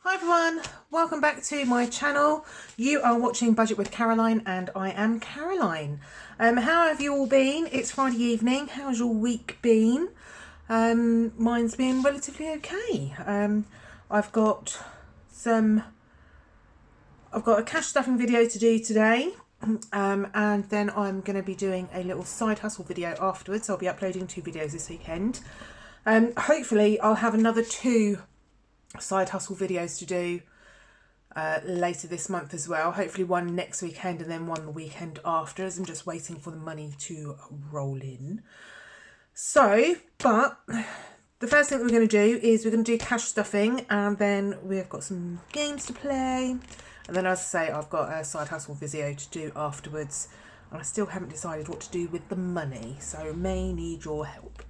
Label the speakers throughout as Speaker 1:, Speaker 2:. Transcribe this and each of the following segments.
Speaker 1: Hi everyone, welcome back to my channel. You are watching Budget with Caroline and I am Caroline. How have you all been? It's Friday evening. How's your week been? Mine's been relatively okay. I've got a cash stuffing video to do today. And then I'm going to be doing a little side hustle video afterwards. I'll be uploading 2 videos this weekend. Hopefully I'll have another 2 side hustle videos to do later this month as well. Hopefully one next weekend and then one the weekend after, as I'm just waiting for the money to roll in. So, but the first thing we're going to do is we're going to do cash stuffing, and then we've got some games to play, and then as I say, I've got a side hustle video to do afterwards, and I still haven't decided what to do with the money, so may need your help.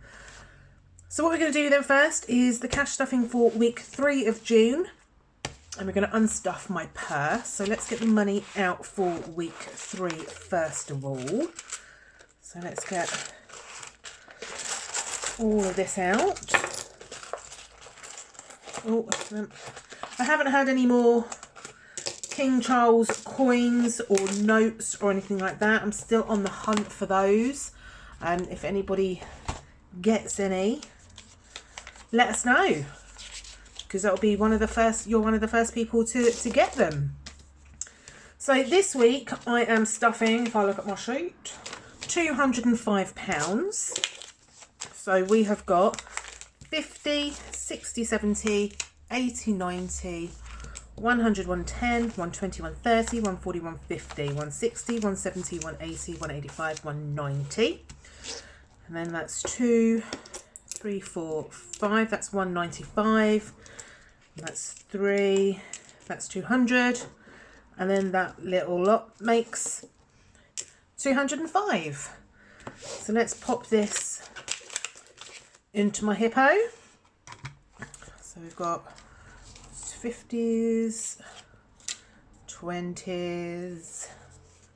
Speaker 1: So what we're going to do then first is the cash stuffing for week 3 of June. And we're going to unstuff my purse. So let's get the money out for week 3 first of all. So let's get all of this out. Oh, I haven't had any more King Charles coins or notes or anything like that. I'm still on the hunt for those. And if anybody gets any, let us know, because that'll be one of the first, you're one of the first people to get them. So this week I am stuffing, if I look at my sheet, £205. So we have got 50, 60, 70, 80, 90, 100, 110, 120, 130, 140, 150, 160, 170, 180, 185, 190. And then that's 2, 3, 4, 5, that's 195, that's 3, that's 200, and then that little lot makes 205. So let's pop this into my hippo. So we've got 50s, 20s,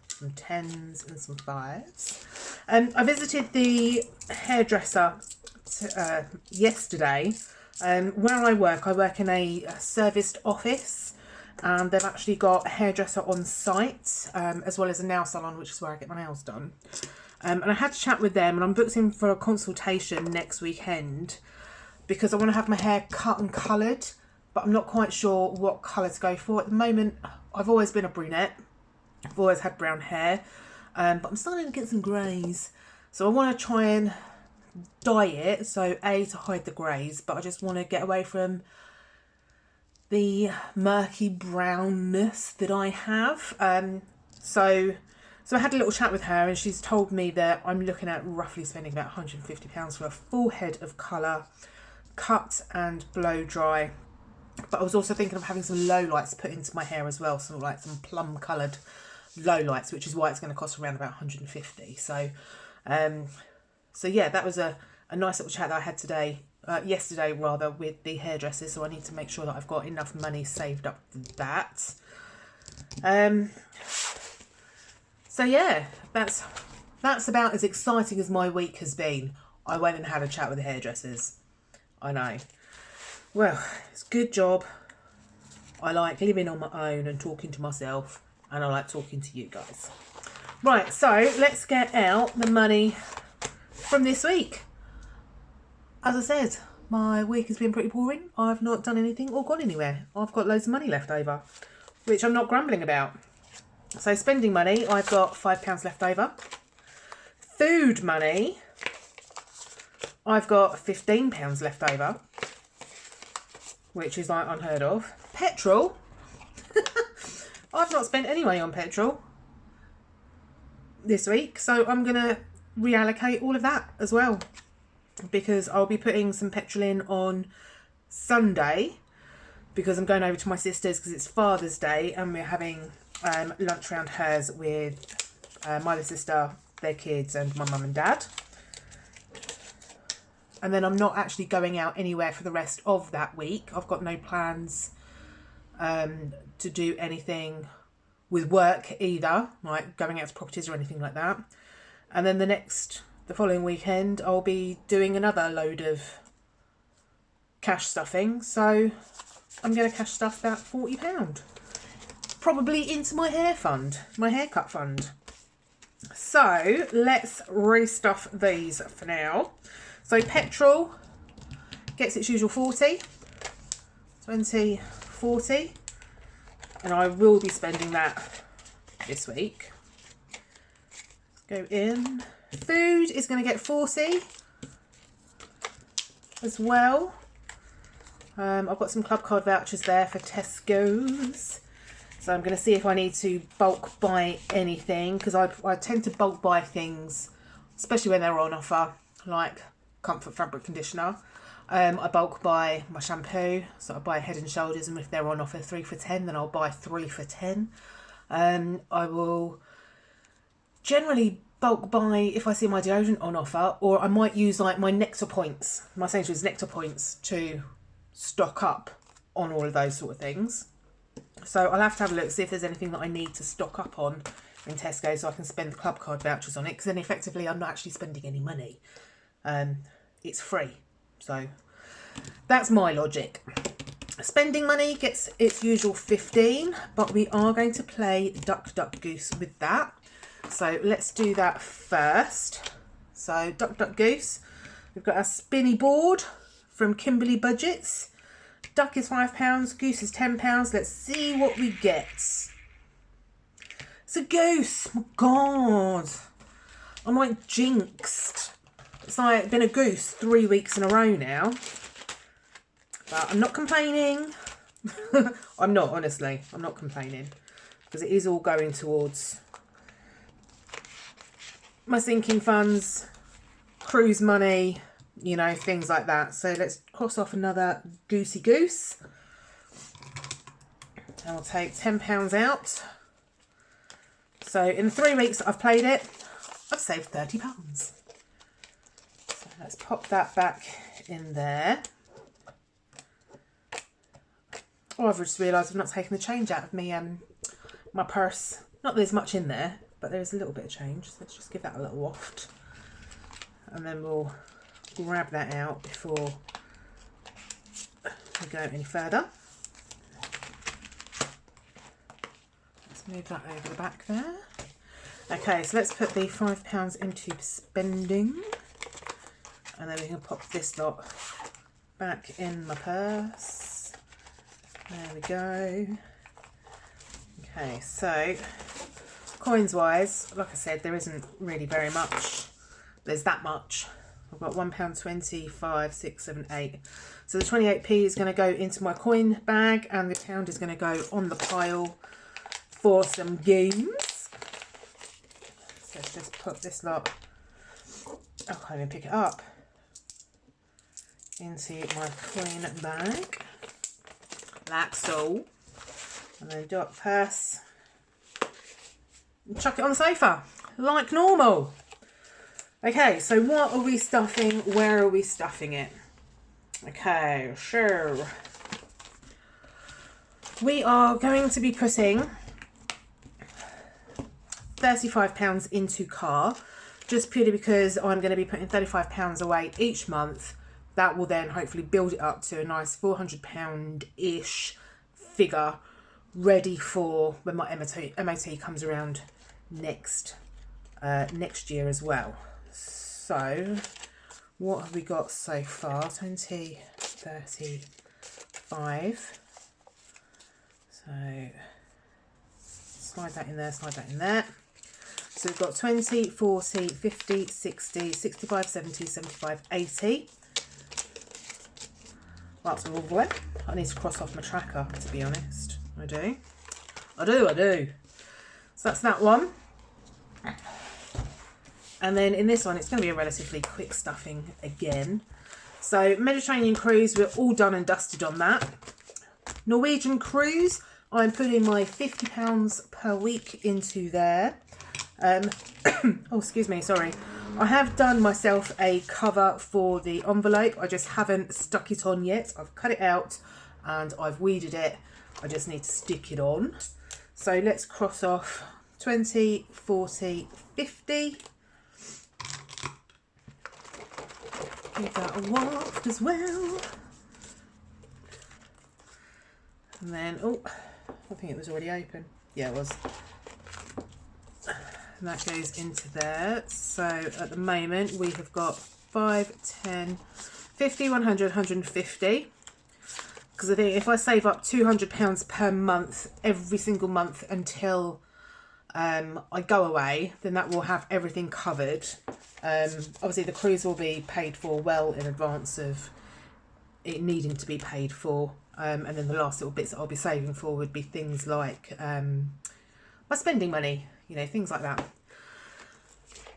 Speaker 1: some 10s and some 5s. I visited the hairdresser yesterday. Where I work in a serviced office, and they've actually got a hairdresser on site, as well as a nail salon, which is where I get my nails done. And I had to chat with them, and I'm booked in for a consultation next weekend because I want to have my hair cut and coloured, but I'm not quite sure what colour to go for. At the moment, I've always been a brunette. I've always had brown hair, but I'm starting to get some greys. So I want to try and dye it, so A, to hide the greys, but I just want to get away from the murky brownness that I have. So I had a little chat with her, and she's told me that I'm looking at roughly spending about £150 for a full head of colour, cut and blow dry. But I was also thinking of having some low lights put into my hair as well, so like some plum coloured low lights, which is why it's going to cost around about 150. So yeah, that was a nice little chat that I had yesterday rather, with the hairdressers. So I need to make sure that I've got enough money saved up for that. So yeah, that's about as exciting as my week has been. I went and had a chat with the hairdressers. I know. Well, it's a good job. I like living on my own and talking to myself, and I like talking to you guys. Right, so let's get out the money from this week. As I said, my week has been pretty boring. I've not done anything or gone anywhere. I've got loads of money left over, which I'm not grumbling about. So spending money, I've got £5 left over. Food money, I've got £15 left over, which is like unheard of. Petrol, I've not spent any money on petrol this week, so I'm going to reallocate all of that as well, because I'll be putting some petrol in on Sunday, because I'm going over to my sister's because it's Father's Day, and we're having lunch around hers with my other sister, their kids, and my mum and dad. And then I'm not actually going out anywhere for the rest of that week. I've got no plans to do anything with work either, like going out to properties or anything like that. And then the following weekend, I'll be doing another load of cash stuffing. So I'm going to cash stuff about £40. Probably into my hair fund, my haircut fund. So let's restuff these for now. So petrol gets its usual 40, 20, 40. And I will be spending that this week. Go in. Food is going to get 40 as well. I've got some club card vouchers there for Tesco's. So I'm going to see if I need to bulk buy anything, because I tend to bulk buy things, especially when they're on offer, like Comfort Fabric Conditioner. I bulk buy my shampoo, so I buy Head and Shoulders, and if they're on offer 3 for 10, then I'll buy 3 for 10. I will generally bulk buy if I see my deodorant on offer, or I might use like my Nectar points, my Sainsbury's Nectar points, to stock up on all of those sort of things. So I'll have to have a look, see if there's anything that I need to stock up on in Tesco so I can spend the club card vouchers on it, because then effectively I'm not actually spending any money. It's free. So that's my logic. Spending money gets its usual 15, but we are going to play Duck Duck Goose with that. So let's do that first. So Duck Duck Goose, we've got our spinny board from Kimberly Budgets. Duck is £5, goose is £10. Let's see what we get. It's a goose. Oh my God. I'm like jinxed. It's like been a goose 3 weeks in a row now. But I'm not complaining. I'm not, honestly. I'm not complaining. Because it is all going towards my sinking funds, cruise money, you know, things like that. So let's cross off another goosey goose. And we'll take £10 out. So in the 3 weeks that I've played it, I've saved £30. So let's pop that back in there. Oh, I've just realised I've not taken the change out of me, my purse. Not that there's much in there, but there is a little bit of change. So let's just give that a little waft. And then we'll grab that out before we go any further. Let's move that over the back there. Okay, so let's put the £5 into spending. And then we can pop this lot back in my purse. There we go. Okay, so coins wise, like I said, there isn't really very much. There's that much. I've got £1.20, 5, 6, 7, 8. So the 28p is going to go into my coin bag, and the pound is going to go on the pile for some games. So let's just put this lot, I can't even pick it up, into my coin bag. Like so. And then do up purse. And chuck it on the sofa. Like normal. Okay, so what are we stuffing? Where are we stuffing it? Okay, sure. We are going to be putting £35 into car, just purely because I'm going to be putting £35 away each month. That will then hopefully build it up to a nice £400-ish figure, ready for when my MOT comes around next year as well. So what have we got so far? 20, 35. So slide that in there, slide that in there. So we've got 20, 40, 50, 60, 65, 70, 75, 80. That's lovely. I need to cross off my tracker, to be honest. I do. So that's that one. And then in this one, it's going to be a relatively quick stuffing again. So Mediterranean cruise, we're all done and dusted on that. Norwegian cruise, I'm putting my £50 per week into there. Oh, excuse me, sorry. I have done myself a cover for the envelope. I just haven't stuck it on yet. I've cut it out and I've weeded it. I just need to stick it on. So let's cross off 20, 40, 50. Give that a waft as well. And then, oh, I think it was already open. Yeah, it was. And that goes into there. So at the moment we have got 5, 10, 50, 100, 150. Because I think if I save up £200 per month every single month until I go away, then that will have everything covered. Obviously the cruise will be paid for well in advance of it needing to be paid for. And then the last little bits that I'll be saving for would be things like my spending money, you know, things like that.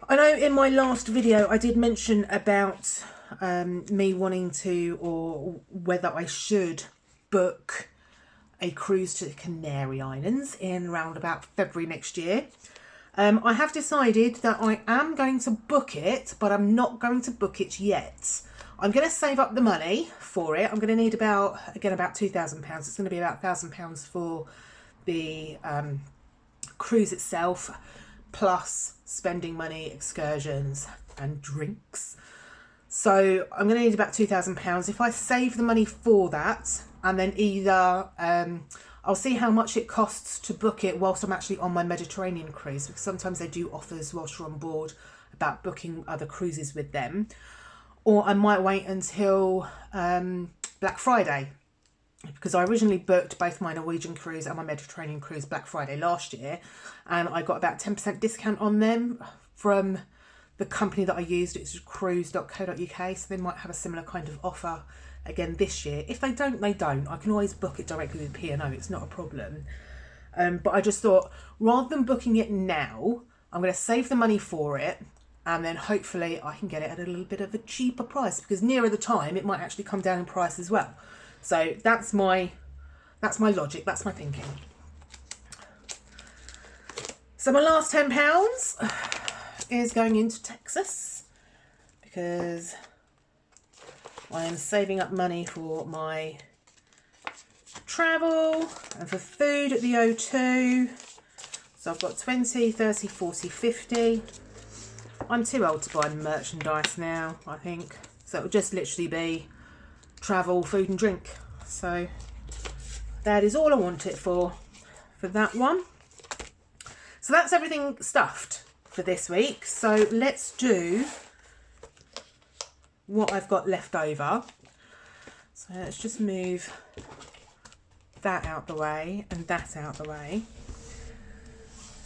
Speaker 1: I know in my last video I did mention about me wanting to, or whether I should book a cruise to the Canary Islands in around about February next year. I have decided that I am going to book it, but I'm not going to book it yet. I'm going to save up the money for it. I'm going to need about £2,000. It's going to be about £1,000 for the cruise itself, plus spending money, excursions and drinks. So I'm going to need about £2,000. If I save the money for that, and then either I'll see how much it costs to book it whilst I'm actually on my Mediterranean cruise, because sometimes they do offers whilst you're on board about booking other cruises with them. Or I might wait until Black Friday, because I originally booked both my Norwegian cruise and my Mediterranean cruise Black Friday last year, and I got about 10% discount on them from the company that I used. It's cruise.co.uk, so they might have a similar kind of offer again this year. If they don't, they don't. I can always book it directly with P&O, it's not a problem. But I just thought, rather than booking it now, I'm going to save the money for it, and then hopefully I can get it at a little bit of a cheaper price, because nearer the time it might actually come down in price as well. So that's my logic, that's my thinking. So my last £10 is going into Texas, because I am saving up money for my travel and for food at the O2. So I've got 20, 30, 40, 50. I'm too old to buy merchandise now, I think. So it'll just literally be travel, food and drink. So that is all I want it for that one. So that's everything stuffed for this week. So let's do what I've got left over. So let's just move that out the way and that out the way.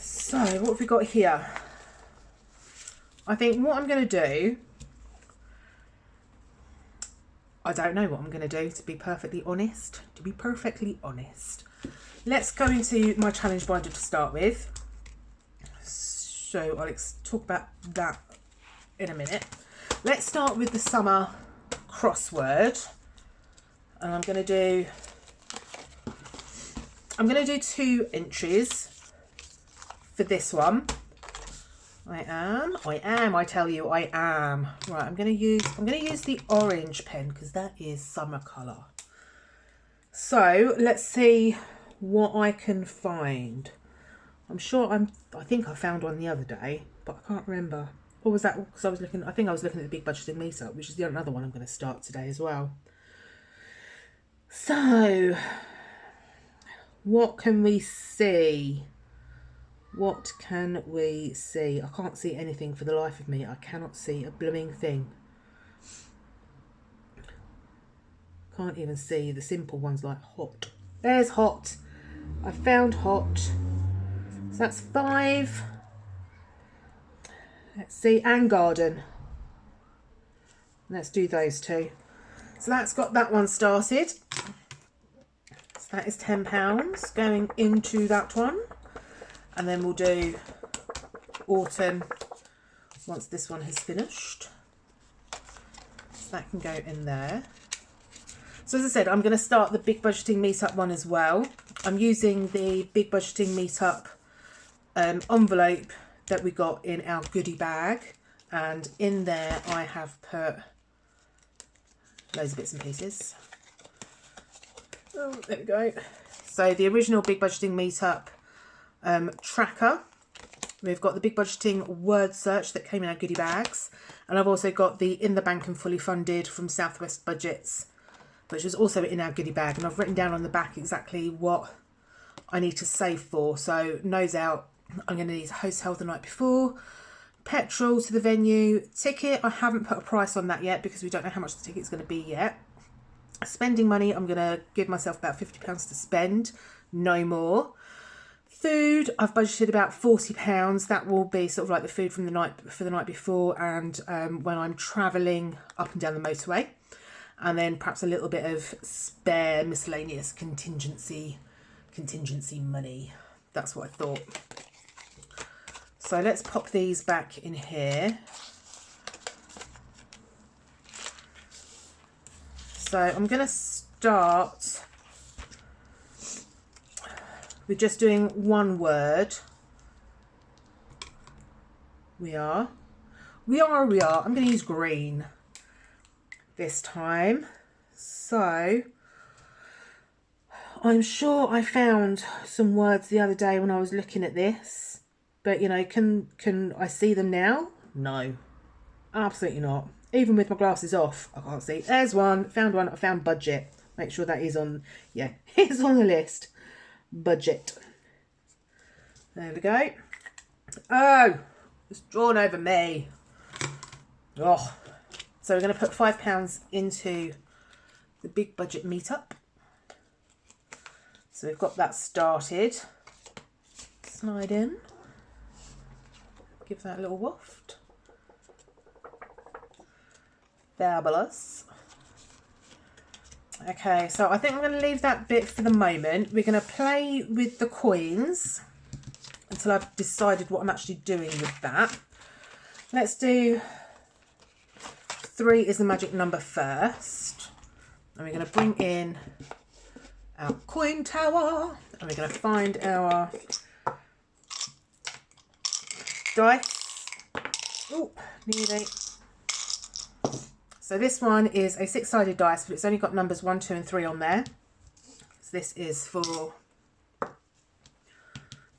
Speaker 1: So what have we got here? I think what I'm going to do, I don't know what I'm going to do, to be perfectly honest. Let's go into my challenge binder to start with. So I'll talk about that in a minute. Let's start with the summer crossword. And I'm going to do 2 entries for this one. I tell you, I am. Right, I'm going to use the orange pen, because that is summer colour. So let's see what I can find. I think I found one the other day, but I can't remember. Or was that because I think I was looking at the Big Budgeting Meetup, which is the another one I'm going to start today as well. So what can we see? What can we see? I can't see anything for the life of me. I cannot see a blooming thing. Can't even see the simple ones like hot. There's hot. I found hot. So that's 5. Let's see, and garden. Let's do those 2. So that's got that one started. So that is £10 going into that one. And then we'll do autumn once this one has finished. So that can go in there. So as I said, I'm going to start the Big Budgeting Meetup one as well. I'm using the Big Budgeting Meetup envelope that we got in our goodie bag. And in there I have put loads of bits and pieces. Oh, there we go. So the original Big Budgeting Meetup tracker. We've got the Big Budgeting word search that came in our goodie bags, and I've also got the In the Bank and Fully Funded from Southwest Budgets which is also in our goodie bag. And I've written down on the back exactly what I need to save for. So nose out, I'm going to need a hotel the night before, petrol to the venue, ticket. I haven't put a price on that yet because we don't know how much the ticket's going to be yet. Spending money, I'm going to give myself about £50 to spend, no more. Food, I've budgeted about £40. That will be sort of like the food from the night before, and when I'm travelling up and down the motorway, and then perhaps a little bit of spare miscellaneous contingency money. That's what I thought. So let's pop these back in here. So I'm going to start with just doing one word. We are. I'm going to use green this time. So I'm sure I found some words the other day when I was looking at this, but you know, can I see them now? No, absolutely not. Even with my glasses off, I can't see. There's one, found one. I found budget. Make sure that is on, yeah, it's on the list. Budget. There we go. Oh, it's drawn over me. Oh, so we're going to put £5 into the big budget meetup. So we've got that started. Slide in. Give that a little waft. Fabulous. Okay, so I think I'm going to leave that bit for the moment. We're going to play with the coins until I've decided what I'm actually doing with that. Let's do 3 is the magic number first. And we're going to bring in our coin tower. And we're going to find our dice. Oh, nearly. So this one is a 6-sided dice, but it's only got numbers 1, 2 and 3 on there. So this is for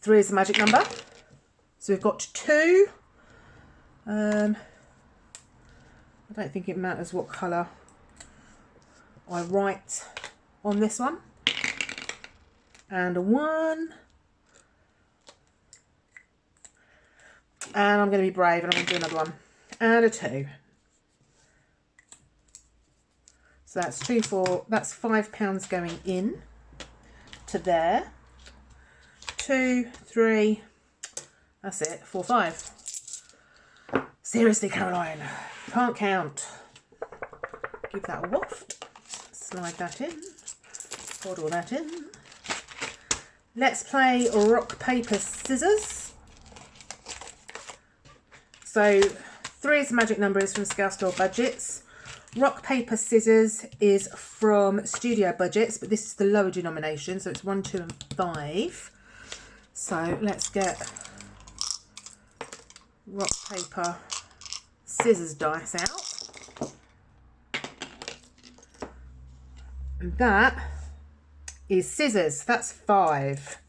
Speaker 1: 3 is the magic number. So we've got 2. I don't think it matters what colour I write on this one. And a 1. And I'm going to be brave and I'm going to do another one. And a 2. So that's that's £5 going in to there. 2, 3, that's it, 4, 5. Seriously, Caroline, can't count. Give that a waft. Slide that in. Waddle that in. Let's play rock, paper, scissors. So 3 is the magic number, is from Scale Store Budgets. Rock, paper, scissors is from Studio Budgets, but this is the lower denomination, so it's 1, 2 and 5. So let's get rock, paper, scissors dice out. And that is scissors. That's 5.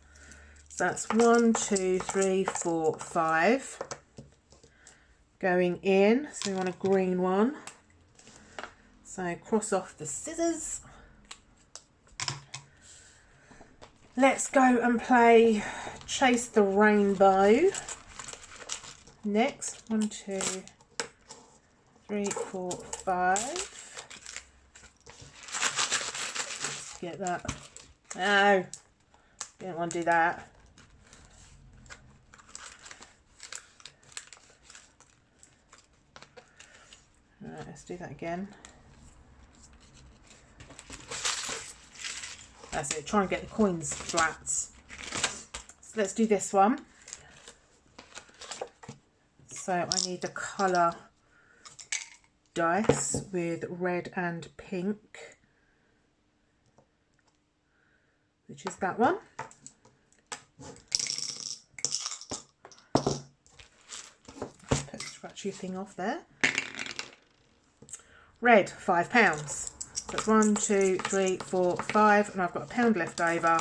Speaker 1: So that's 1, 2, 3, 4, 5. Going in, so we want a green one. So cross off the scissors. Let's go and play Chase the Rainbow. Next, 1, 2, 3, 4, 5. Let's get that. No, didn't want to do that. Right, let's do that again. That's it, try and get the coins flat. So let's do this one. So I need a colour dice with red and pink, which is that one. Put the scratchy thing off there. Red, £5. That's 1, 2, 3, 4, 5, and I've got £1 left over.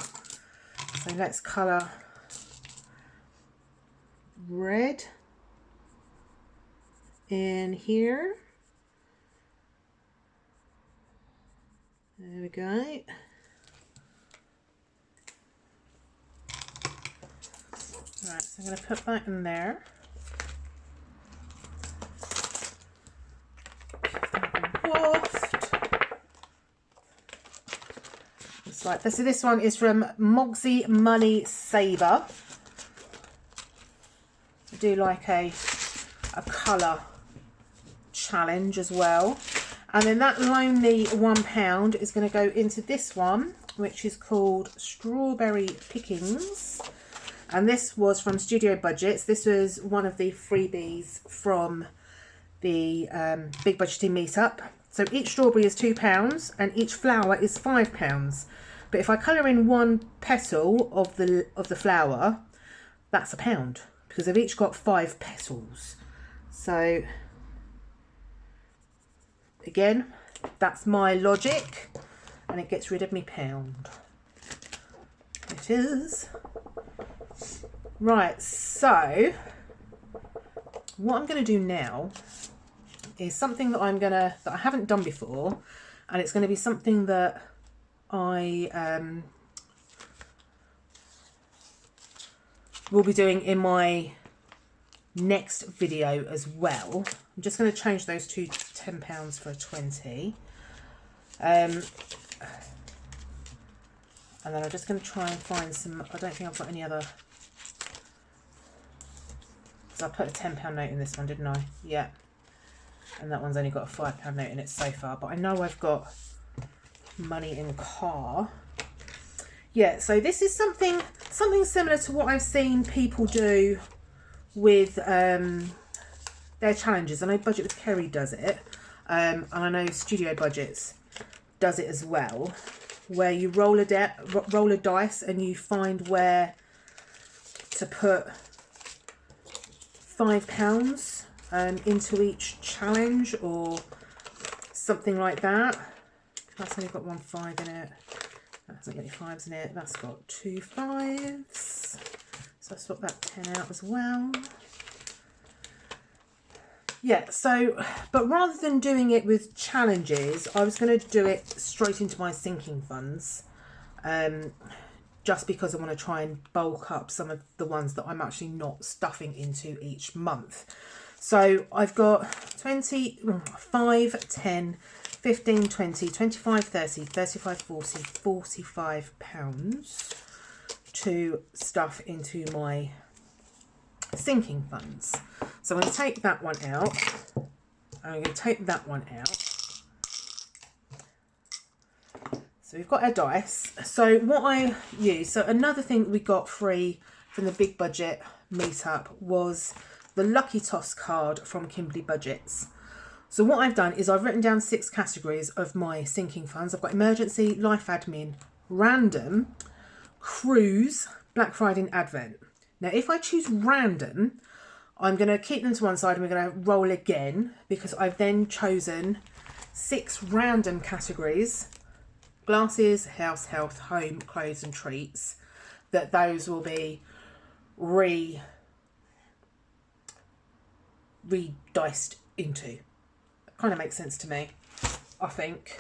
Speaker 1: So let's colour red in here. There we go. Right, so I'm going to put that in there. Waft. Just like this. So this one is from Mogsy Money Saver. I do like a colour challenge as well. And then that lonely £1 is going to go into this one, which is called Strawberry Pickings. And this was from Studio Budgets. This was one of the freebies from the Big Budgeting Meetup. So each strawberry is £2 and each flower is £5. But if I colour in one petal of the flower, that's £1 because they've each got 5 petals. So again, that's my logic, and it gets rid of me £1. It is. Right, so what I'm going to do now is something that I haven't done before, and it's going to be something that I will be doing in my next video as well. I'm just going to change those two £10 for a 20. And then I'm just going to try and find some, I don't think I've got any other. So I put a £10 note in this one, didn't I? Yeah. And that one's only got a £5 note in it so far. But I know I've got money in car. Yeah, so this is something similar to what I've seen people do with their challenges. I know Budget with Kerry does it. And I know Studio Budgets does it as well, where you roll a dice and you find where to put £5 into each challenge or something like that. That's only got 1 5 in it. That hasn't got any 5s in it. That's got 2 5s. So I swap that 10 out as well. Yeah, so, but rather than doing it with challenges, I was going to do it straight into my sinking funds. Just because I want to try and bulk up some of the ones that I'm actually not stuffing into each month. So I've got 20, 5, 10, 15, 20, 25, 30, 35, 40, £45 to stuff into my sinking funds. So I'm going to take that one out. I'm going to take that one out. So we've got our dice. So what I use, so another thing we got free from the Big Budget Meetup was the Lucky Toss card from Kimberly Budgets. So what I've done is I've written down 6 categories of my sinking funds. I've got emergency, life admin, random, cruise, Black Friday and Advent. Now if I choose random, I'm going to keep them to one side and we're going to roll again because I've then chosen 6 random categories: glasses, house, health, home, clothes and treats. That those will be re-diced into. Kind of makes sense to me, I think.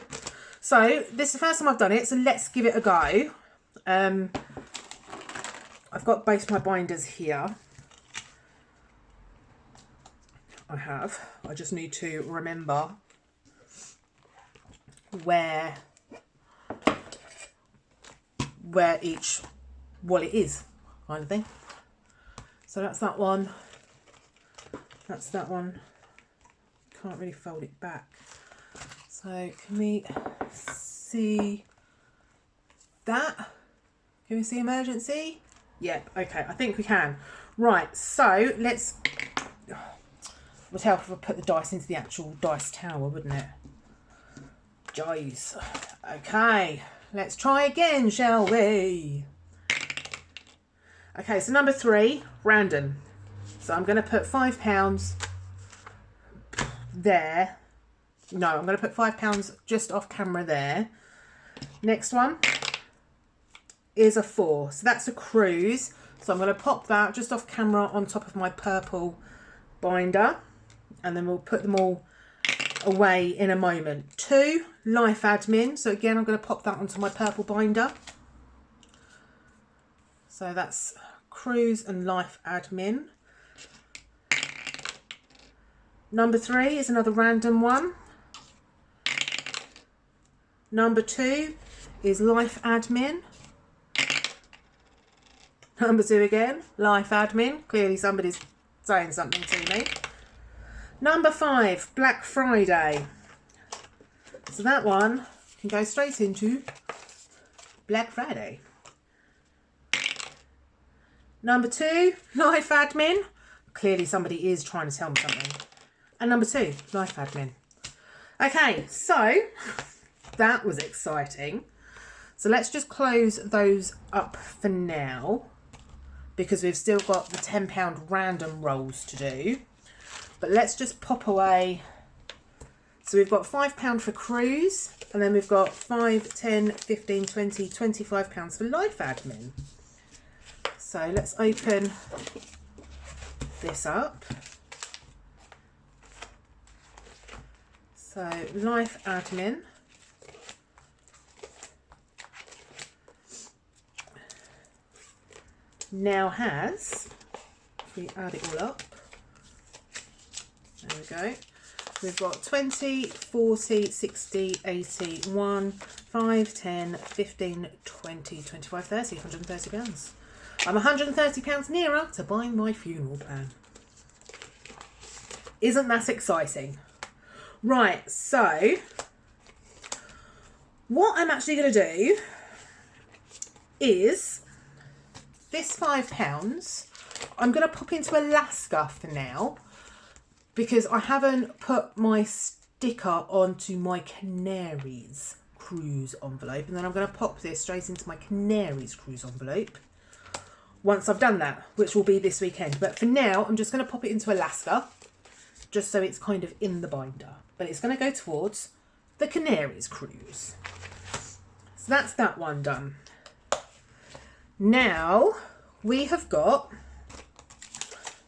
Speaker 1: So this is the first time I've done it, so let's give it a go. I've got both my binders here. I just need to remember where each wallet is, kind of thing. So that's that one. That's that one. Can't really fold it back. So can we see that? Can we see emergency? Yep, okay, I think we can. Right, so let's... It would help if I put the dice into the actual dice tower, wouldn't it? Jeez. Okay, let's try again, shall we? Okay, so number 3, random. So I'm going to put £5 there. No, I'm going to put £5 just off camera there. Next one is a 4. So that's a cruise. So I'm going to pop that just off camera on top of my purple binder. And then we'll put them all away in a moment. 2, Life Admin. So again, I'm going to pop that onto my purple binder. So that's Cruise and Life Admin. Number 3 is another random one. Number 2 is Life Admin. Number 2 again, Life Admin. Clearly somebody's saying something to me. Number 5, Black Friday. So that one can go straight into Black Friday. Number 2, Life Admin. Clearly somebody is trying to tell me something. And number 2, Life Admin. Okay, so that was exciting. So let's just close those up for now, because we've still got the £10 random rolls to do. But let's just pop away. So we've got £5 for Cruise, and then we've got 5, 10, 15, 20, £25 for Life Admin. So let's open this up. So Life Admin. Now has, if we add it all up, there we go, we've got 20, 40, 60, 80, 1, 5, 10, 15, 20, 25, 30, £130. I'm £130 nearer to buying my funeral plan. Isn't that exciting? Right, so what I'm actually going to do is this £5, I'm going to pop into Alaska for now, because I haven't put my sticker onto my Canaries cruise envelope, and then I'm going to pop this straight into my Canaries cruise envelope once I've done that, which will be this weekend. But for now, I'm just going to pop it into Alaska, just so it's kind of in the binder. But it's going to go towards the Canaries cruise. So that's that one done. Now we have got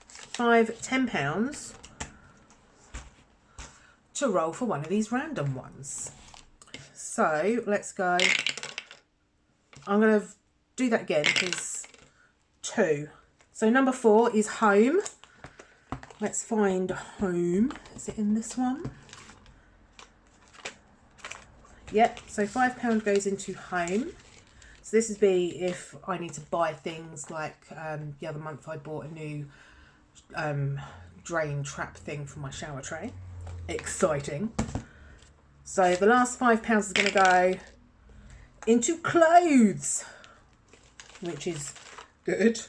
Speaker 1: 5 £10 to roll for one of these random ones. So let's go. I'm going to do that again because 2. So number 4 is Home. Let's find Home. Is it in this one? Yep. So £5 goes into Home. So this would be if I need to buy things like the other month I bought a new drain trap thing for my shower tray. Exciting. So the last £5 is going to go into clothes, which is good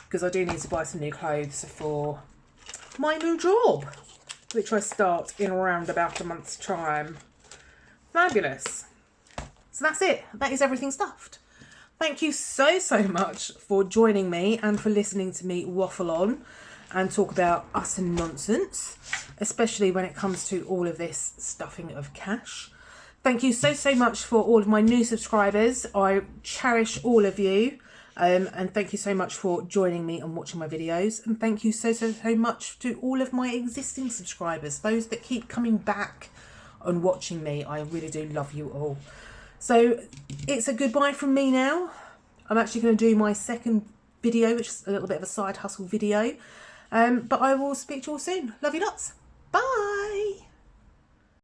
Speaker 1: because I do need to buy some new clothes for my new job, which I start in around about a month's time. Fabulous. So that's it. That is everything stuffed. Thank you so much for joining me and for listening to me waffle on and talk about utter nonsense, especially when it comes to all of this stuffing of cash. Thank you so much for all of my new subscribers. I cherish all of you. And thank you so much for joining me and watching my videos. And thank you so much to all of my existing subscribers, those that keep coming back and watching me. I really do love you all. So it's a goodbye from me now. I'm actually going to do my second video, which is a little bit of a side hustle video. But I will speak to you all soon. Love you lots. Bye.